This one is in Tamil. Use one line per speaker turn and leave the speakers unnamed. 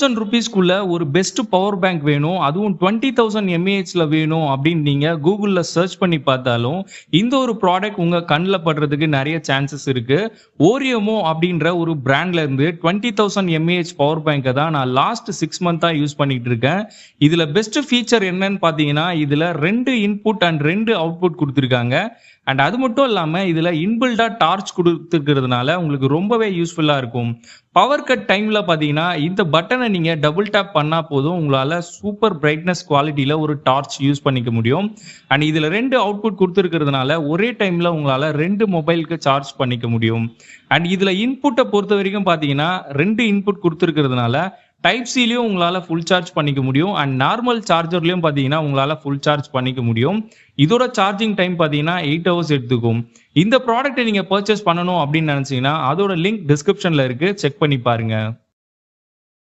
₹1000 ஒரு பெஸ்ட் பவர் பேங்க் வேணும், அதுவும் 20,000 mAhல வேணும் அப்படின்னு நீங்க கூகுள்ல சர்ச் பண்ணி பார்த்தாலும் இந்த ஒரு ப்ராடக்ட் உங்க கண்ணுல படுறதுக்கு நிறைய சான்சஸ் இருக்கு. ஓரியோமோ அப்படின்ற ஒரு பிராண்ட்ல இருந்து 20,000 mAh பவர் பேங்கை தான் நான் லாஸ்ட் 6 மந்த்தா யூஸ் பண்ணிட்டு இருக்கேன். இதுல பெஸ்ட் ஃபீச்சர் என்னன்னு பாத்தீங்கன்னா, இதுல 2 இன்புட் அண்ட் 2 அவுட்புட் கொடுத்துருக்காங்க. அண்ட் அது மட்டும் இல்லாம இதுல இன்பில்டா டார்ச் கொடுத்துருக்கிறதுனால உங்களுக்கு ரொம்பவே யூஸ்ஃபுல்லா இருக்கும். பவர் கட் டைம்ல பாத்தீங்கன்னா இந்த பட்டனை நீங்க டபுள் டேப் பண்ணா போதும் உங்களால சூப்பர் பிரைட்னஸ் குவாலிட்டியில ஒரு டார்ச் யூஸ் பண்ணிக்க முடியும். அண்ட் இதுல 2 அவுட்புட் கொடுத்துருக்கிறதுனால ஒரே டைம்ல உங்களால 2 மொபைலுக்கு சார்ஜ் பண்ணிக்க முடியும். அண்ட் இதுல இன்புட்டை பொறுத்த வரைக்கும் பாத்தீங்கன்னா 2 இன்புட் கொடுத்துருக்கிறதுனால டைப் சிலையும் உங்களால ஃபுல் சார்ஜ் பண்ணிக்க முடியும். அண்ட் நார்மல் சார்ஜர்லயும் பாத்தீங்கன்னா உங்களால ஃபுல் சார்ஜ் பண்ணிக்க முடியும். இதோட சார்ஜிங் டைம் பாத்தீங்கன்னா 8 hours எடுத்துக்கும். இந்த ப்ராடக்ட்டை நீங்க பர்ச்சேஸ் பண்ணணும் அப்படின்னு நினைச்சீங்கன்னா அதோட லிங்க் டிஸ்கிரிப்ஷன்ல இருக்கு, செக் பண்ணி பாருங்க.